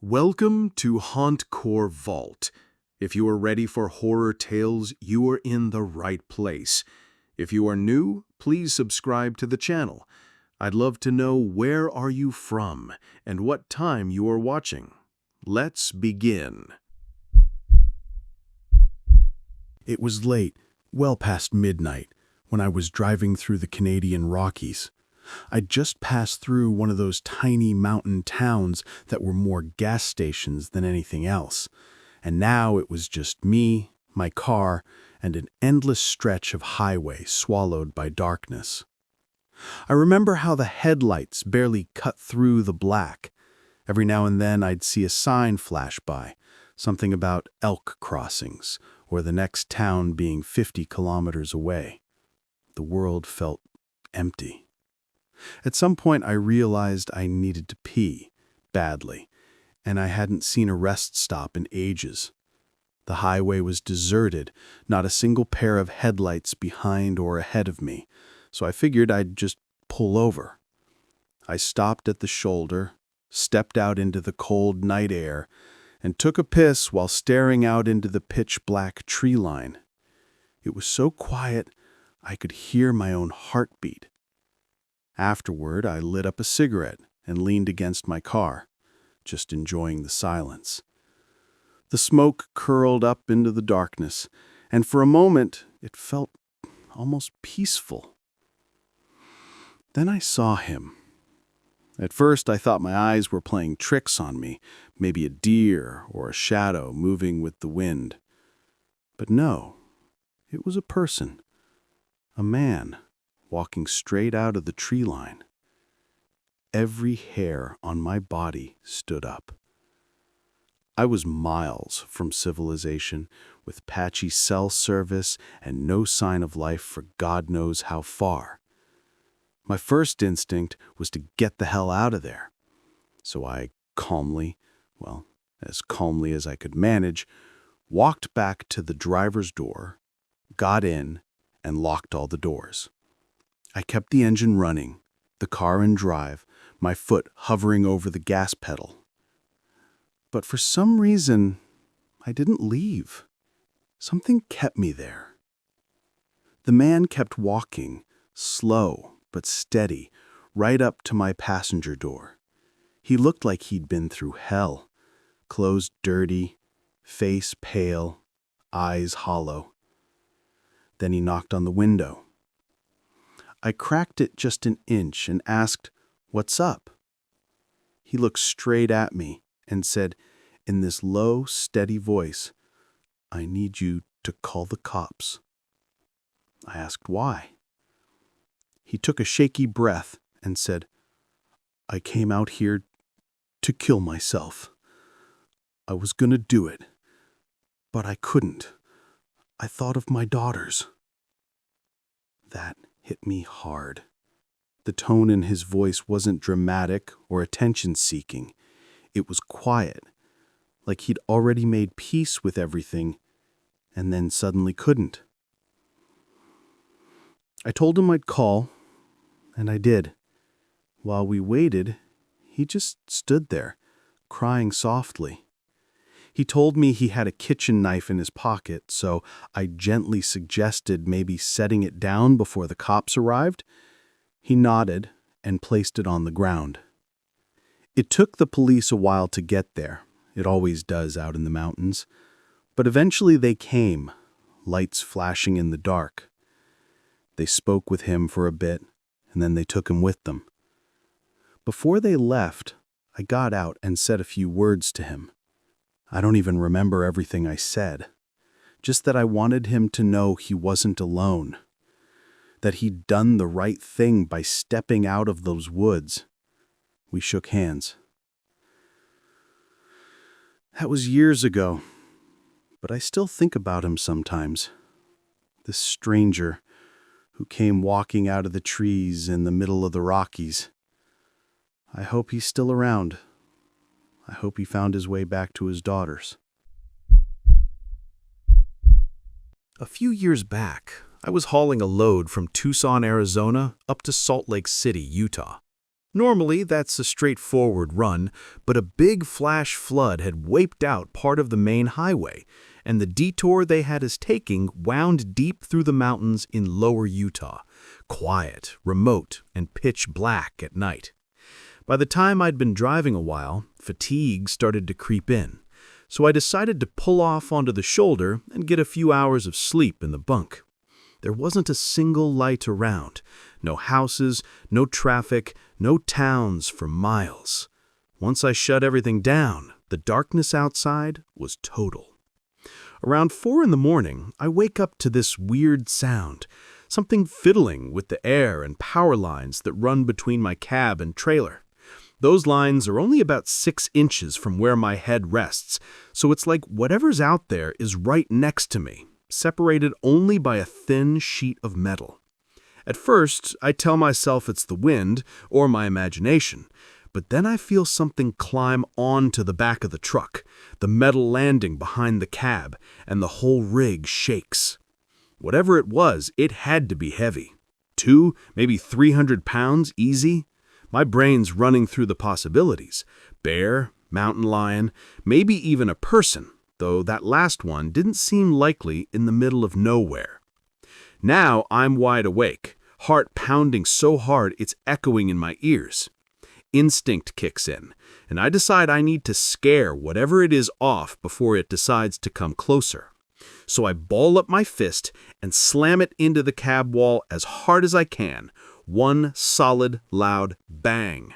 Welcome to Hauntcore Vault. If you are ready for horror tales, you are in the right place. If you are new, please subscribe to the channel. I'd love to know where are you from and what time you are watching. Let's begin. It was late, well past midnight, when I was driving through the Canadian Rockies. I'd just passed through one of those tiny mountain towns that were more gas stations than anything else, and now it was just me, my car, and an endless stretch of highway swallowed by darkness. I remember how the headlights barely cut through the black. Every now and then I'd see a sign flash by, something about elk crossings, or the next town being 50 kilometers away. The world felt empty. At some point, I realized I needed to pee, badly, and I hadn't seen a rest stop in ages. The highway was deserted, not a single pair of headlights behind or ahead of me, so I figured I'd just pull over. I stopped at the shoulder, stepped out into the cold night air, and took a piss while staring out into the pitch-black tree line. It was so quiet, I could hear my own heartbeat. Afterward, I lit up a cigarette and leaned against my car, just enjoying the silence. The smoke curled up into the darkness, and for a moment, it felt almost peaceful. Then I saw him. At first, I thought my eyes were playing tricks on me, maybe a deer or a shadow moving with the wind. But no, it was a person, a man, walking straight out of the tree line. Every hair on my body stood up. I was miles from civilization, with patchy cell service and no sign of life for God knows how far. My first instinct was to get the hell out of there. So I calmly, as calmly as I could manage, walked back to the driver's door, got in, and locked all the doors. I kept the engine running, the car in drive, my foot hovering over the gas pedal. But for some reason, I didn't leave. Something kept me there. The man kept walking, slow but steady, right up to my passenger door. He looked like he'd been through hell, clothes dirty, face pale, eyes hollow. Then he knocked on the window. I cracked it just an inch and asked, "What's up?" He looked straight at me and said, in this low, steady voice, "I need you to call the cops." I asked why. He took a shaky breath and said, "I came out here to kill myself. I was gonna do it, but I couldn't. I thought of my daughters." That hit me hard. The tone in his voice wasn't dramatic or attention-seeking. It was quiet, like he'd already made peace with everything and then suddenly couldn't. I told him I'd call, and I did. While we waited, he just stood there, crying softly. He told me he had a kitchen knife in his pocket, so I gently suggested maybe setting it down before the cops arrived. He nodded and placed it on the ground. It took the police a while to get there. It always does out in the mountains. But eventually they came, lights flashing in the dark. They spoke with him for a bit, and then they took him with them. Before they left, I got out and said a few words to him. I don't even remember everything I said, just that I wanted him to know he wasn't alone, that he'd done the right thing by stepping out of those woods. We shook hands. That was years ago, but I still think about him sometimes. This stranger who came walking out of the trees in the middle of the Rockies. I hope he's still around. I hope he found his way back to his daughters. A few years back, I was hauling a load from Tucson, Arizona, up to Salt Lake City, Utah. Normally, that's a straightforward run, but a big flash flood had wiped out part of the main highway, and the detour they had us taking wound deep through the mountains in lower Utah, quiet, remote, and pitch black at night. By the time I'd been driving a while, fatigue started to creep in, so I decided to pull off onto the shoulder and get a few hours of sleep in the bunk. There wasn't a single light around, no houses, no traffic, no towns for miles. Once I shut everything down, the darkness outside was total. Around 4 in the morning, I wake up to this weird sound, something fiddling with the air and power lines that run between my cab and trailer. Those lines are only about 6 inches from where my head rests, so it's like whatever's out there is right next to me, separated only by a thin sheet of metal. At first, I tell myself it's the wind or my imagination, but then I feel something climb onto the back of the truck, the metal landing behind the cab, and the whole rig shakes. Whatever it was, it had to be heavy. 2, maybe 300 pounds, easy. My brain's running through the possibilities. Bear, mountain lion, maybe even a person, though that last one didn't seem likely in the middle of nowhere. Now I'm wide awake, heart pounding so hard it's echoing in my ears. Instinct kicks in, and I decide I need to scare whatever it is off before it decides to come closer. So I ball up my fist and slam it into the cab wall as hard as I can. One solid, loud bang.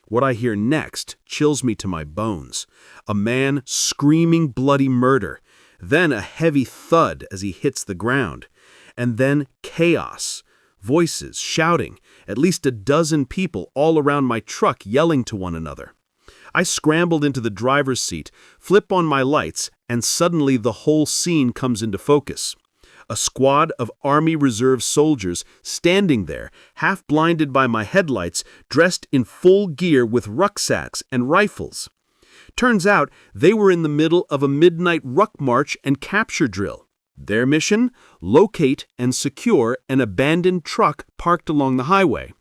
What I hear next chills me to my bones. A man screaming bloody murder, then a heavy thud as he hits the ground, and then chaos. Voices shouting, at least a dozen people all around my truck yelling to one another. I scrambled into the driver's seat, flip on my lights, and suddenly the whole scene comes into focus. A squad of Army Reserve soldiers standing there, half blinded by my headlights, dressed in full gear with rucksacks and rifles. Turns out they were in the middle of a midnight ruck march and capture drill. Their mission? Locate and secure an abandoned truck parked along the highway.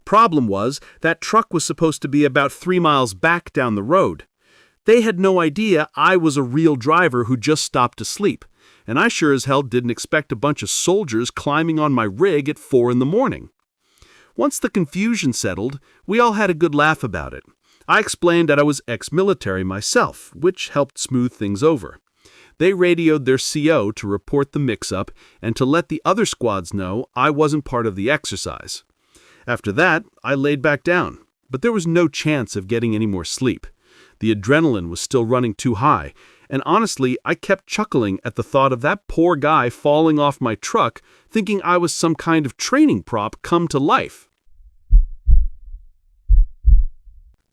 Problem was, that truck was supposed to be about 3 miles back down the road. They had no idea I was a real driver who just stopped to sleep, and I sure as hell didn't expect a bunch of soldiers climbing on my rig at 4 in the morning. Once the confusion settled, we all had a good laugh about it. I explained that I was ex-military myself, which helped smooth things over. They radioed their CO to report the mix-up and to let the other squads know I wasn't part of the exercise. After that, I laid back down, but there was no chance of getting any more sleep. The adrenaline was still running too high, and honestly, I kept chuckling at the thought of that poor guy falling off my truck, thinking I was some kind of training prop come to life.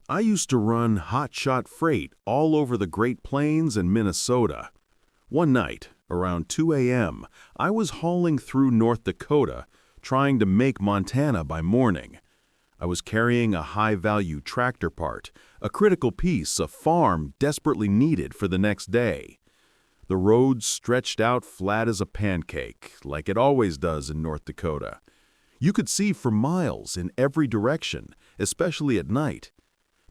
I used to run hotshot freight all over the Great Plains and Minnesota. One night, around 2 a.m., I was hauling through North Dakota, trying to make Montana by morning. I was carrying a high-value tractor part, a critical piece a farm desperately needed for the next day. The road stretched out flat as a pancake, like it always does in North Dakota. You could see for miles in every direction, especially at night.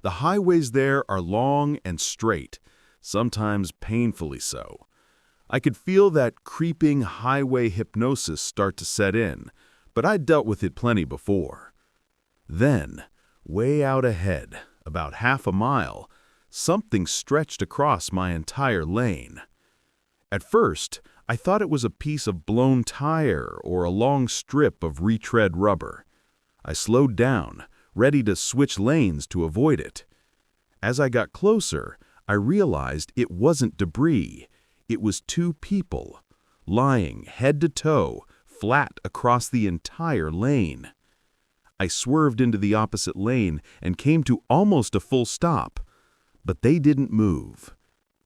The highways there are long and straight, sometimes painfully so. I could feel that creeping highway hypnosis start to set in, but I'd dealt with it plenty before. Then, way out ahead, about half a mile, something stretched across my entire lane. At first, I thought it was a piece of blown tire or a long strip of retread rubber. I slowed down, ready to switch lanes to avoid it. As I got closer, I realized it wasn't debris. It was 2 people, lying head to toe, flat across the entire lane. I swerved into the opposite lane and came to almost a full stop, but they didn't move,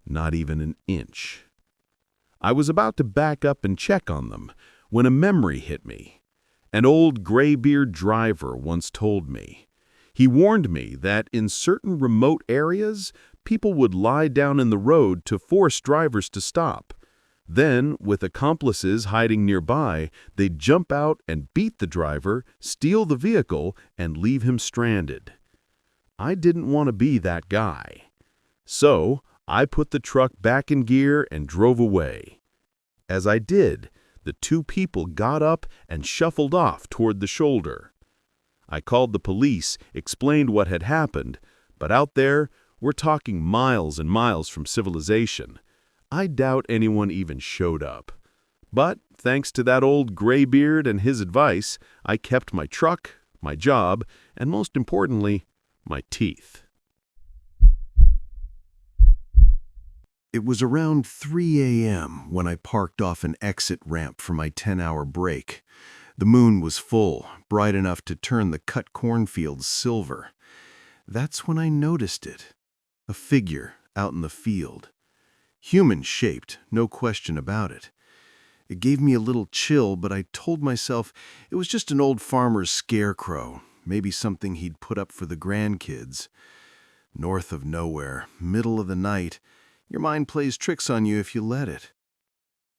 not even an inch. I was about to back up and check on them when a memory hit me. An old graybeard driver once told me. He warned me that in certain remote areas, people would lie down in the road to force drivers to stop. Then, with accomplices hiding nearby, they'd jump out and beat the driver, steal the vehicle, and leave him stranded. I didn't want to be that guy. So, I put the truck back in gear and drove away. As I did, the two people got up and shuffled off toward the shoulder. I called the police, explained what had happened, but out there, we're talking miles and miles from civilization. I doubt anyone even showed up. But, thanks to that old graybeard and his advice, I kept my truck, my job, and most importantly, my teeth. It was around 3 a.m. when I parked off an exit ramp for my 10-hour break. The moon was full, bright enough to turn the cut cornfields silver. That's when I noticed it. A figure out in the field. Human-shaped, no question about it. It gave me a little chill, but I told myself it was just an old farmer's scarecrow, maybe something he'd put up for the grandkids. North of nowhere, middle of the night, your mind plays tricks on you if you let it.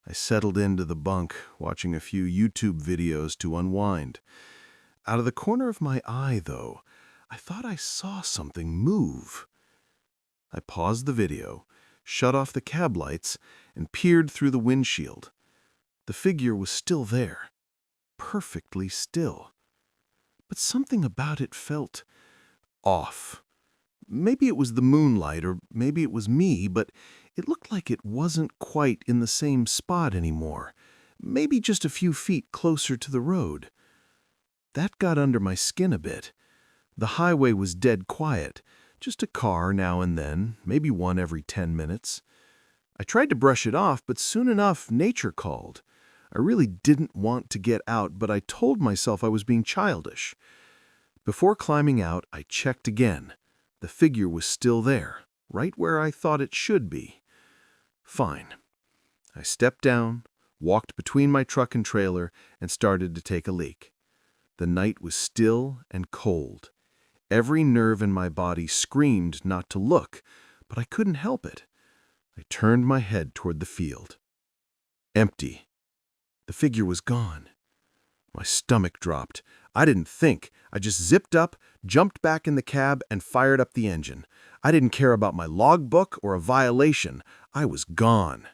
I settled into the bunk, watching a few YouTube videos to unwind. Out of the corner of my eye, though, I thought I saw something move. I paused the video, shut off the cab lights, and peered through the windshield. The figure was still there, perfectly still. But something about it felt off. Maybe it was the moonlight, or maybe it was me, but it looked like it wasn't quite in the same spot anymore. Maybe just a few feet closer to the road. That got under my skin a bit. The highway was dead quiet, just a car now and then, maybe one every 10 minutes. I tried to brush it off, but soon enough, nature called. I really didn't want to get out, but I told myself I was being childish. Before climbing out, I checked again. The figure was still there, right where I thought it should be. Fine. I stepped down, walked between my truck and trailer, and started to take a leak. The night was still and cold. Every nerve in my body screamed not to look, but I couldn't help it. I turned my head toward the field. Empty. The figure was gone. My stomach dropped. I didn't think. I just zipped up, jumped back in the cab, and fired up the engine. I didn't care about my logbook or a violation. I was gone.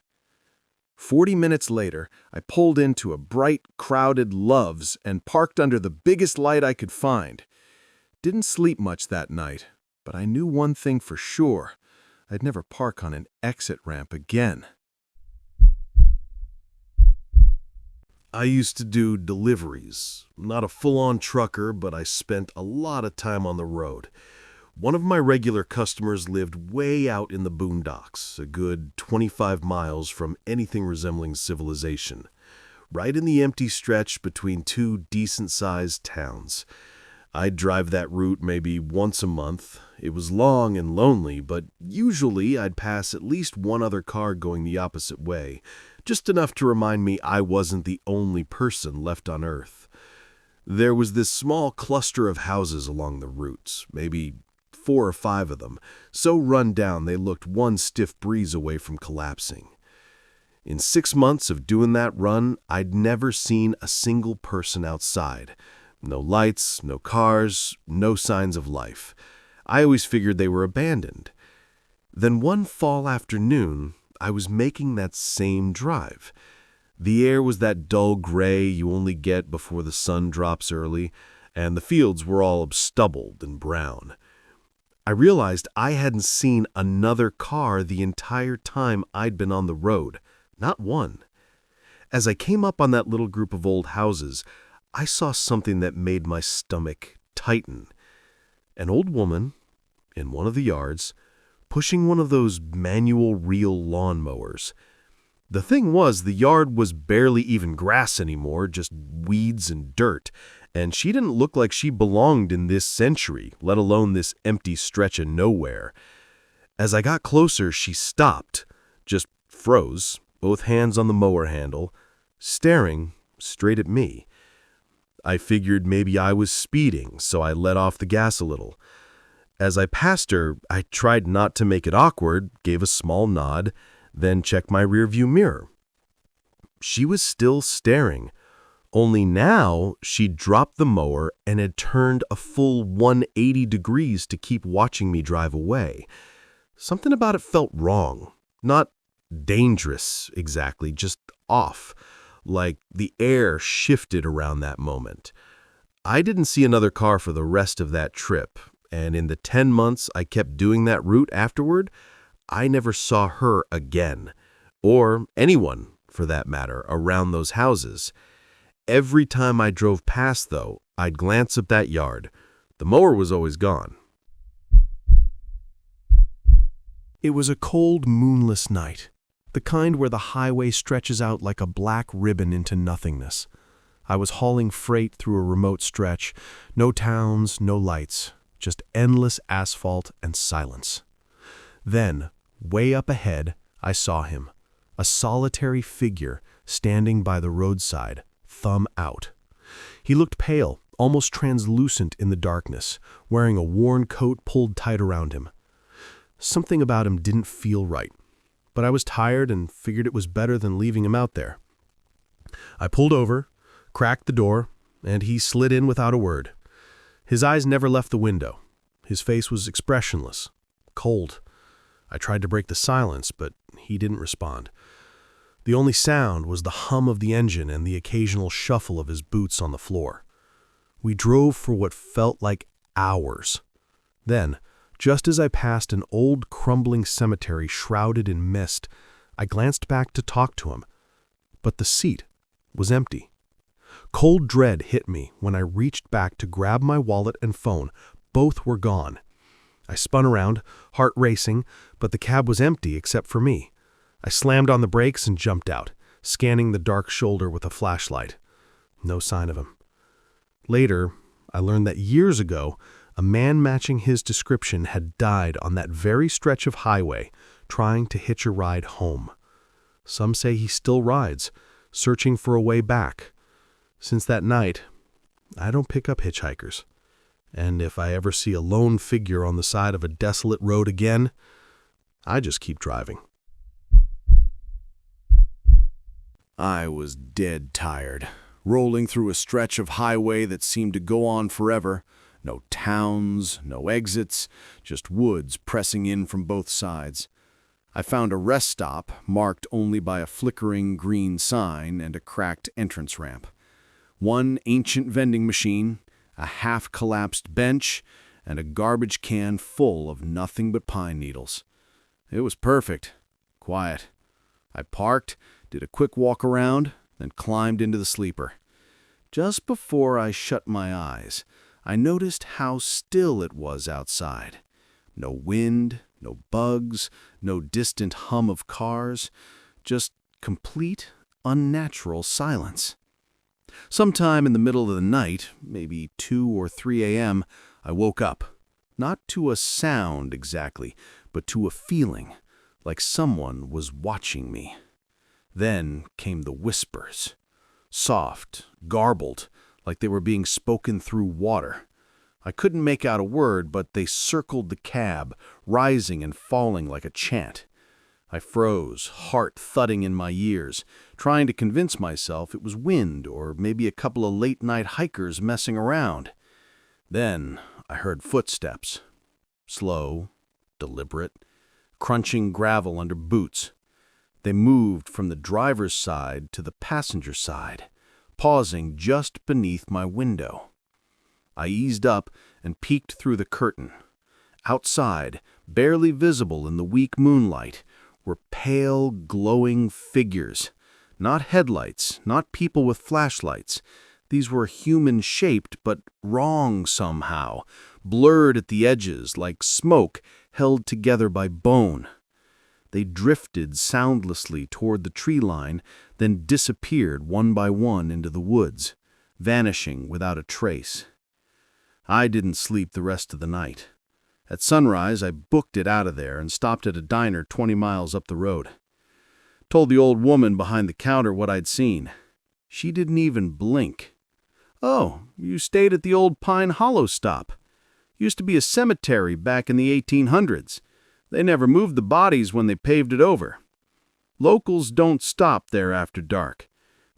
40 minutes later, I pulled into a bright, crowded Love's and parked under the biggest light I could find. Didn't sleep much that night, but I knew one thing for sure. I'd never park on an exit ramp again. I used to do deliveries. Not a full-on trucker, but I spent a lot of time on the road. One of my regular customers lived way out in the boondocks, a good 25 miles from anything resembling civilization, right in the empty stretch between two decent-sized towns. I'd drive that route maybe once a month. It was long and lonely, but usually I'd pass at least one other car going the opposite way, just enough to remind me I wasn't the only person left on Earth. There was this small cluster of houses along the routes, maybe 4 or 5 of them, so run down they looked one stiff breeze away from collapsing. In 6 months of doing that run, I'd never seen a single person outside. No lights, no cars, no signs of life. I always figured they were abandoned. Then one fall afternoon, I was making that same drive. The air was that dull gray you only get before the sun drops early, and the fields were all stubbled and brown. I realized I hadn't seen another car the entire time I'd been on the road, not one. As I came up on that little group of old houses, I saw something that made my stomach tighten. An old woman, in one of the yards, pushing one of those manual reel lawnmowers. The thing was, the yard was barely even grass anymore, just weeds and dirt, and she didn't look like she belonged in this century, let alone this empty stretch of nowhere. As I got closer, she stopped, just froze, both hands on the mower handle, staring straight at me. I figured maybe I was speeding, so I let off the gas a little. As I passed her, I tried not to make it awkward, gave a small nod, then checked my rearview mirror. she was still staring. Only now she'd dropped the mower and had turned a full 180 degrees to keep watching me drive away. Something about it felt wrong. Not dangerous, exactly, just off. Like the air shifted around that moment. I didn't see another car for the rest of that trip, and in the 10 months I kept doing that route afterward, I never saw her again, or anyone, for that matter, around those houses. Every time I drove past, though, I'd glance up that yard. The mower was always gone. It was a cold, moonless night, the kind where the highway stretches out like a black ribbon into nothingness. I was hauling freight through a remote stretch, no towns, no lights, just endless asphalt and silence. Then, way up ahead, I saw him, a solitary figure standing by the roadside, thumb out. He looked pale, almost translucent in the darkness, wearing a worn coat pulled tight around him. Something about him didn't feel right, but I was tired and figured it was better than leaving him out there. I pulled over, cracked the door, and he slid in without a word. His eyes never left the window. His face was expressionless, cold. I tried to break the silence, but he didn't respond. The only sound was the hum of the engine and the occasional shuffle of his boots on the floor. We drove for what felt like hours. Then, just as I passed an old crumbling cemetery shrouded in mist, I glanced back to talk to him, but the seat was empty. Cold dread hit me when I reached back to grab my wallet and phone. Both were gone. I spun around, heart racing, but the cab was empty except for me. I slammed on the brakes and jumped out, scanning the dark shoulder with a flashlight. No sign of him. Later, I learned that years ago, a man matching his description had died on that very stretch of highway, trying to hitch a ride home. Some say he still rides, searching for a way back. Since that night, I don't pick up hitchhikers. And if I ever see a lone figure on the side of a desolate road again, I just keep driving. I was dead tired, rolling through a stretch of highway that seemed to go on forever. No towns, no exits, just woods pressing in from both sides. I found a rest stop marked only by a flickering green sign and a cracked entrance ramp. One ancient vending machine, a half-collapsed bench, and a garbage can full of nothing but pine needles. It was perfect. Quiet. I parked, did a quick walk around, then climbed into the sleeper. Just before I shut my eyes, I noticed how still it was outside. No wind, no bugs, no distant hum of cars, just complete, unnatural silence. Sometime in the middle of the night, maybe 2 or 3 a.m., I woke up. Not to a sound exactly, but to a feeling, like someone was watching me. Then came the whispers. Soft, garbled, like they were being spoken through water. I couldn't make out a word, but they circled the cab, rising and falling like a chant. I froze, heart thudding in my ears, trying to convince myself it was wind or maybe a couple of late-night hikers messing around. Then I heard footsteps. Slow, deliberate, crunching gravel under boots. They moved from the driver's side to the passenger side, pausing just beneath my window. I eased up and peeked through the curtain. Outside, barely visible in the weak moonlight, were pale, glowing figures. Not headlights, not people with flashlights. These were human-shaped, but wrong somehow, blurred at the edges like smoke held together by bone. They drifted soundlessly toward the tree line, then disappeared one by one into the woods, vanishing without a trace. I didn't sleep the rest of the night. At sunrise, I booked it out of there and stopped at a diner 20 miles up the road. Told the old woman behind the counter what I'd seen. She didn't even blink. "Oh, you stayed at the old Pine Hollow stop. Used to be a cemetery back in the 1800s. They never moved the bodies when they paved it over. Locals don't stop there after dark.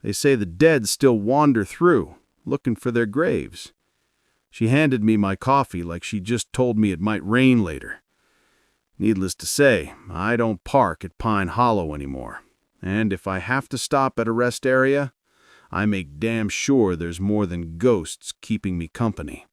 They say the dead still wander through, looking for their graves. She handed me my coffee like she just told me it might rain later. Needless to say, I don't park at Pine Hollow anymore. And if I have to stop at a rest area, I make damn sure there's more than ghosts keeping me company.